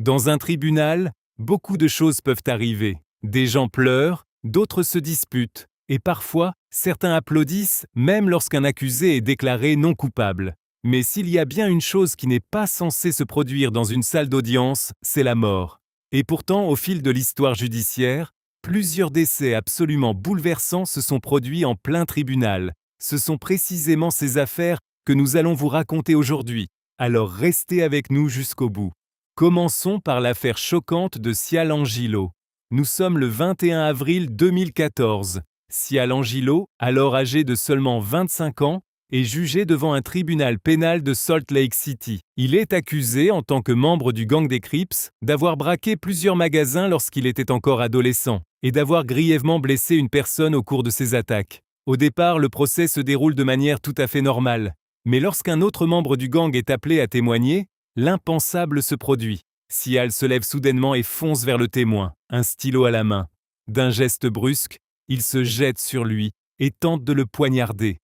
Dans un tribunal, beaucoup de choses peuvent arriver. Des gens pleurent, d'autres se disputent, et parfois, certains applaudissent même lorsqu'un accusé est déclaré non coupable. Mais s'il y a bien une chose qui n'est pas censée se produire dans une salle d'audience, c'est la mort. Et pourtant, au fil de l'histoire judiciaire, plusieurs décès absolument bouleversants se sont produits en plein tribunal. Ce sont précisément ces affaires que nous allons vous raconter aujourd'hui. Alors restez avec nous jusqu'au bout. Commençons par l'affaire choquante de Sial Angilo. Nous sommes le 21 avril 2014. Sial Angilo, alors âgé de seulement 25 ans, est jugé devant un tribunal pénal de Salt Lake City. Il est accusé, en tant que membre du gang des Crips, d'avoir braqué plusieurs magasins lorsqu'il était encore adolescent, et d'avoir grièvement blessé une personne au cours de ses attaques. Au départ, le procès se déroule de manière tout à fait normale. Mais lorsqu'un autre membre du gang est appelé à témoigner, l'impensable se produit. Sial se lève soudainement et fonce vers le témoin, un stylo à la main. D'un geste brusque, il se jette sur lui et tente de le poignarder.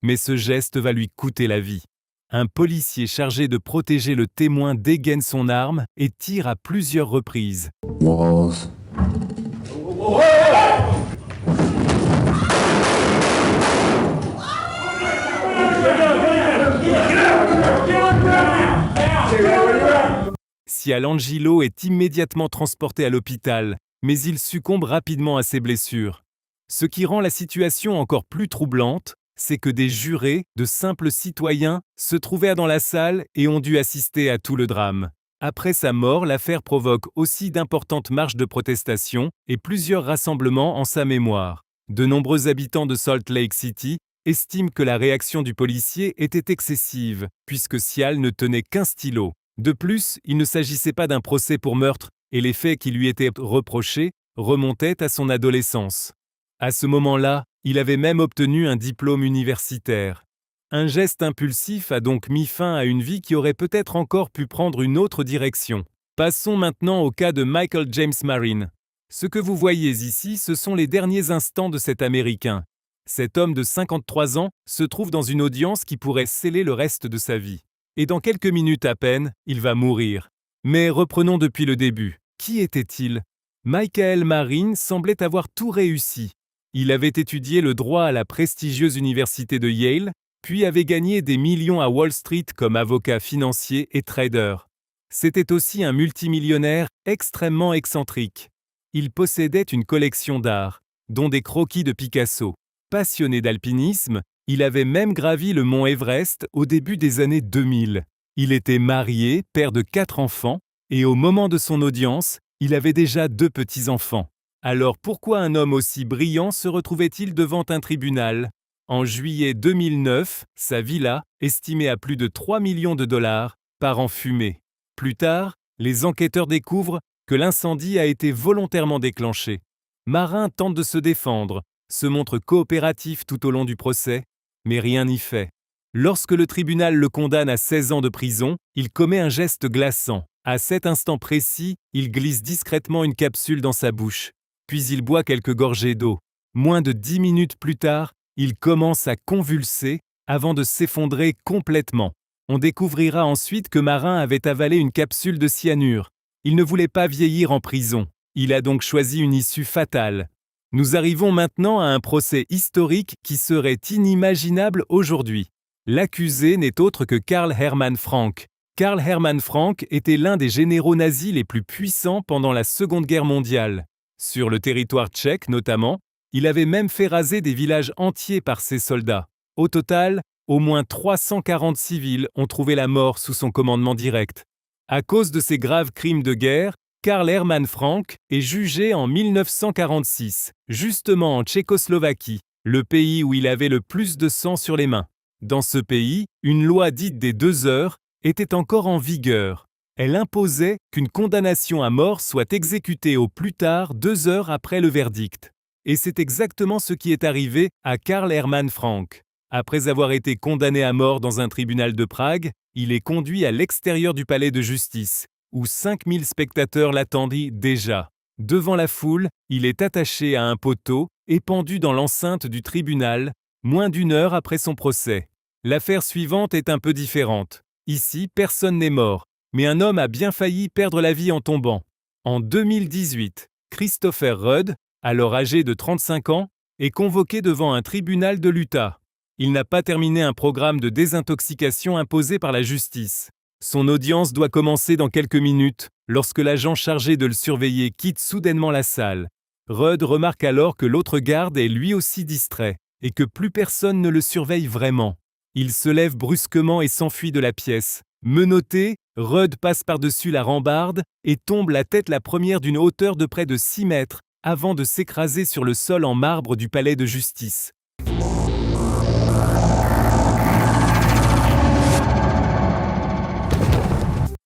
Mais ce geste va lui coûter la vie. Un policier chargé de protéger le témoin dégaine son arme et tire à plusieurs reprises. Walls. Sial Angilo est immédiatement transporté à l'hôpital, mais il succombe rapidement à ses blessures. Ce qui rend la situation encore plus troublante, c'est que des jurés, de simples citoyens, se trouvaient dans la salle et ont dû assister à tout le drame. Après sa mort, l'affaire provoque aussi d'importantes marches de protestation et plusieurs rassemblements en sa mémoire. De nombreux habitants de Salt Lake City estiment que la réaction du policier était excessive, puisque Sial ne tenait qu'un stylo. De plus, il ne s'agissait pas d'un procès pour meurtre, et les faits qui lui étaient reprochés remontaient à son adolescence. À ce moment-là, il avait même obtenu un diplôme universitaire. Un geste impulsif a donc mis fin à une vie qui aurait peut-être encore pu prendre une autre direction. Passons maintenant au cas de Michael James Marin. Ce que vous voyez ici, ce sont les derniers instants de cet Américain. Cet homme de 53 ans se trouve dans une audience qui pourrait sceller le reste de sa vie. Et dans quelques minutes à peine, il va mourir. Mais reprenons depuis le début. Qui était-il ? Michael Marin semblait avoir tout réussi. Il avait étudié le droit à la prestigieuse université de Yale, puis avait gagné des millions à Wall Street comme avocat financier et trader. C'était aussi un multimillionnaire extrêmement excentrique. Il possédait une collection d'art, dont des croquis de Picasso. Passionné d'alpinisme, il avait même gravi le mont Everest au début des années 2000. Il était marié, père de 4 enfants, et au moment de son audience, il avait déjà 2 petits-enfants. Alors pourquoi un homme aussi brillant se retrouvait-il devant un tribunal ? En juillet 2009, sa villa, estimée à plus de 3 millions de dollars, part en fumée. Plus tard, les enquêteurs découvrent que l'incendie a été volontairement déclenché. Marin tente de se défendre, se montre coopératif tout au long du procès, mais rien n'y fait. Lorsque le tribunal le condamne à 16 ans de prison, il commet un geste glaçant. À cet instant précis, il glisse discrètement une capsule dans sa bouche, puis il boit quelques gorgées d'eau. Moins de 10 minutes plus tard, il commence à convulser avant de s'effondrer complètement. On découvrira ensuite que Marin avait avalé une capsule de cyanure. Il ne voulait pas vieillir en prison. Il a donc choisi une issue fatale. Nous arrivons maintenant à un procès historique qui serait inimaginable aujourd'hui. L'accusé n'est autre que Karl Hermann Frank. Karl Hermann Frank était l'un des généraux nazis les plus puissants pendant la Seconde Guerre mondiale. Sur le territoire tchèque notamment, il avait même fait raser des villages entiers par ses soldats. Au total, au moins 340 civils ont trouvé la mort sous son commandement direct. À cause de ces graves crimes de guerre, Karl Hermann Frank est jugé en 1946, justement en Tchécoslovaquie, le pays où il avait le plus de sang sur les mains. Dans ce pays, une loi dite des 2 heures était encore en vigueur. Elle imposait qu'une condamnation à mort soit exécutée au plus tard 2 heures après le verdict. Et c'est exactement ce qui est arrivé à Karl Hermann Frank. Après avoir été condamné à mort dans un tribunal de Prague, il est conduit à l'extérieur du palais de justice, où 5000 spectateurs l'attendaient déjà. Devant la foule, il est attaché à un poteau et pendu dans l'enceinte du tribunal, moins d'1 heure après son procès. L'affaire suivante est un peu différente. Ici, personne n'est mort, Mais un homme a bien failli perdre la vie en tombant. En 2018, Christopher Rudd, alors âgé de 35 ans, est convoqué devant un tribunal de l'Utah. Il n'a pas terminé un programme de désintoxication imposé par la justice. Son audience doit commencer dans quelques minutes, lorsque l'agent chargé de le surveiller quitte soudainement la salle. Rudd remarque alors que l'autre garde est lui aussi distrait, et que plus personne ne le surveille vraiment. Il se lève brusquement et s'enfuit de la pièce. Menotté, Rudd passe par-dessus la rambarde et tombe la tête la première d'une hauteur de près de 6 mètres, avant de s'écraser sur le sol en marbre du palais de justice.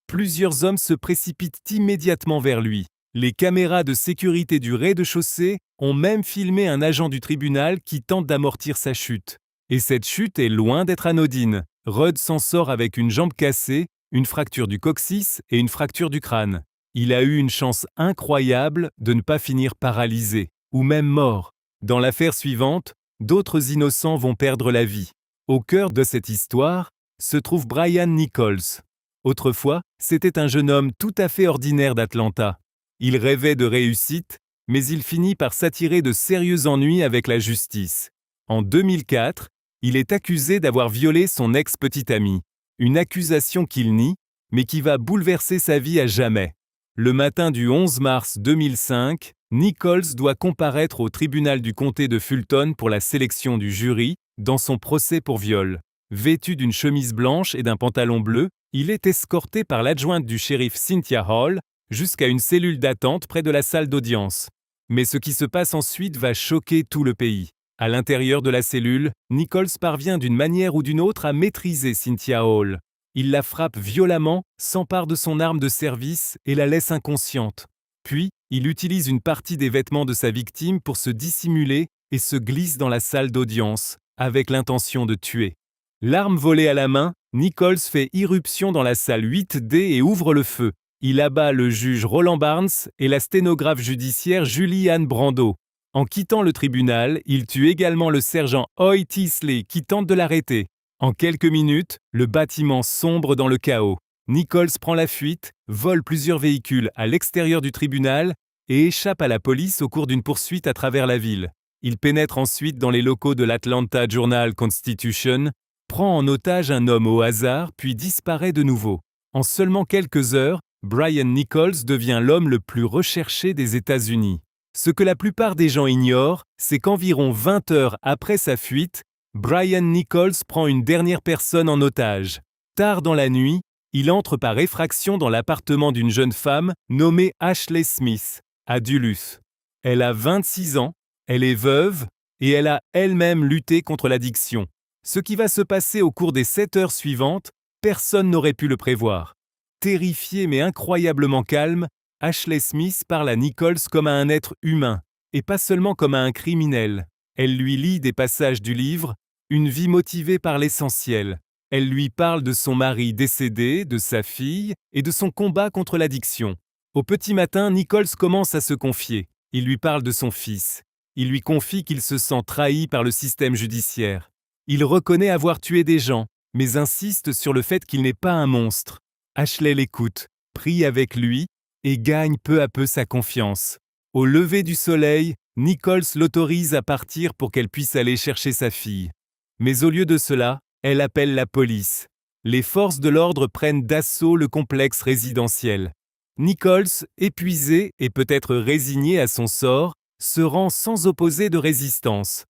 Plusieurs hommes se précipitent immédiatement vers lui. Les caméras de sécurité du rez-de-chaussée ont même filmé un agent du tribunal qui tente d'amortir sa chute. Et cette chute est loin d'être anodine. Rudd s'en sort avec une jambe cassée, une fracture du coccyx et une fracture du crâne. Il a eu une chance incroyable de ne pas finir paralysé, ou même mort. Dans l'affaire suivante, d'autres innocents vont perdre la vie. Au cœur de cette histoire se trouve Brian Nichols. Autrefois, c'était un jeune homme tout à fait ordinaire d'Atlanta. Il rêvait de réussite, mais il finit par s'attirer de sérieux ennuis avec la justice. En 2004, il est accusé d'avoir violé son ex-petite amie. Une accusation qu'il nie, mais qui va bouleverser sa vie à jamais. Le matin du 11 mars 2005, Nichols doit comparaître au tribunal du comté de Fulton pour la sélection du jury dans son procès pour viol. Vêtu d'une chemise blanche et d'un pantalon bleu, il est escorté par l'adjointe du shérif Cynthia Hall jusqu'à une cellule d'attente près de la salle d'audience. Mais ce qui se passe ensuite va choquer tout le pays. À l'intérieur de la cellule, Nichols parvient d'une manière ou d'une autre à maîtriser Cynthia Hall. Il la frappe violemment, s'empare de son arme de service et la laisse inconsciente. Puis, il utilise une partie des vêtements de sa victime pour se dissimuler et se glisse dans la salle d'audience, avec l'intention de tuer. L'arme volée à la main, Nichols fait irruption dans la salle 8D et ouvre le feu. Il abat le juge Roland Barnes et la sténographe judiciaire Julie-Anne Brando. En quittant le tribunal, il tue également le sergent Hoy Teasley qui tente de l'arrêter. En quelques minutes, le bâtiment sombre dans le chaos. Nichols prend la fuite, vole plusieurs véhicules à l'extérieur du tribunal et échappe à la police au cours d'une poursuite à travers la ville. Il pénètre ensuite dans les locaux de l'Atlanta Journal-Constitution, prend en otage un homme au hasard puis disparaît de nouveau. En seulement quelques heures, Brian Nichols devient l'homme le plus recherché des États-Unis. Ce que la plupart des gens ignorent, c'est qu'environ 20 heures après sa fuite, Brian Nichols prend une dernière personne en otage. Tard dans la nuit, il entre par effraction dans l'appartement d'une jeune femme nommée Ashley Smith, à Duluth. Elle a 26 ans, elle est veuve et elle a elle-même lutté contre l'addiction. Ce qui va se passer au cours des 7 heures suivantes, personne n'aurait pu le prévoir. Terrifiée mais incroyablement calme, Ashley Smith parle à Nichols comme à un être humain, et pas seulement comme à un criminel. Elle lui lit des passages du livre « Une vie motivée par l'essentiel ». Elle lui parle de son mari décédé, de sa fille et de son combat contre l'addiction. Au petit matin, Nichols commence à se confier. Il lui parle de son fils. Il lui confie qu'il se sent trahi par le système judiciaire. Il reconnaît avoir tué des gens, mais insiste sur le fait qu'il n'est pas un monstre. Ashley l'écoute, prie avec lui et gagne peu à peu sa confiance. Au lever du soleil, Nichols l'autorise à partir pour qu'elle puisse aller chercher sa fille. Mais au lieu de cela, elle appelle la police. Les forces de l'ordre prennent d'assaut le complexe résidentiel. Nichols, épuisé et peut-être résigné à son sort, se rend sans opposer de résistance.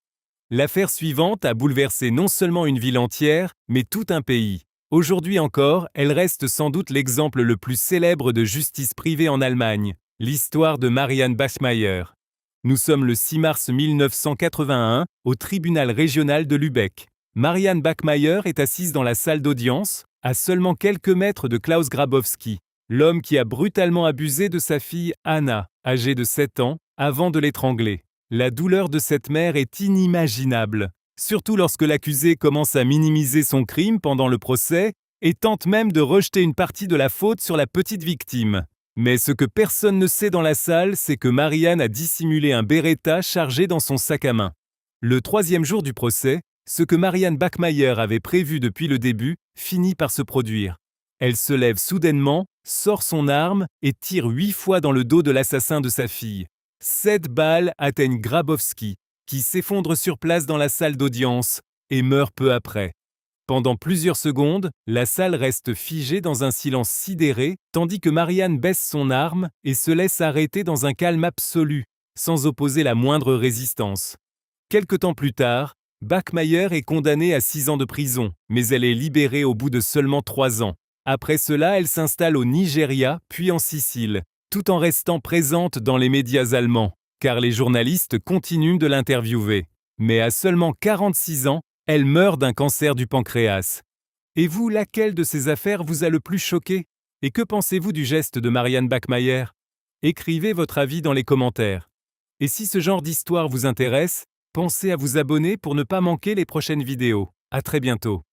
L'affaire suivante a bouleversé non seulement une ville entière, mais tout un pays. Aujourd'hui encore, elle reste sans doute l'exemple le plus célèbre de justice privée en Allemagne, l'histoire de Marianne Bachmeier. Nous sommes le 6 mars 1981 au tribunal régional de Lübeck. Marianne Bachmeier est assise dans la salle d'audience, à seulement quelques mètres de Klaus Grabowski, l'homme qui a brutalement abusé de sa fille Anna, âgée de 7 ans, avant de l'étrangler. La douleur de cette mère est inimaginable, surtout lorsque l'accusé commence à minimiser son crime pendant le procès et tente même de rejeter une partie de la faute sur la petite victime. Mais ce que personne ne sait dans la salle, c'est que Marianne a dissimulé un Beretta chargé dans son sac à main. Le 3e jour du procès, ce que Marianne Bachmeier avait prévu depuis le début finit par se produire. Elle se lève soudainement, sort son arme et tire 8 fois dans le dos de l'assassin de sa fille. 7 balles atteignent Grabowski, qui s'effondre sur place dans la salle d'audience et meurt peu après. Pendant plusieurs secondes, la salle reste figée dans un silence sidéré, tandis que Marianne baisse son arme et se laisse arrêter dans un calme absolu, sans opposer la moindre résistance. Quelque temps plus tard, Bachmeier est condamnée à 6 ans de prison, mais elle est libérée au bout de seulement 3 ans. Après cela, elle s'installe au Nigeria, puis en Sicile, tout en restant présente dans les médias allemands, car les journalistes continuent de l'interviewer. Mais à seulement 46 ans, elle meurt d'un cancer du pancréas. Et vous, laquelle de ces affaires vous a le plus choqué? Et que pensez-vous du geste de Marianne Bachmeier? Écrivez votre avis dans les commentaires. Et si ce genre d'histoire vous intéresse, pensez à vous abonner pour ne pas manquer les prochaines vidéos. À très bientôt.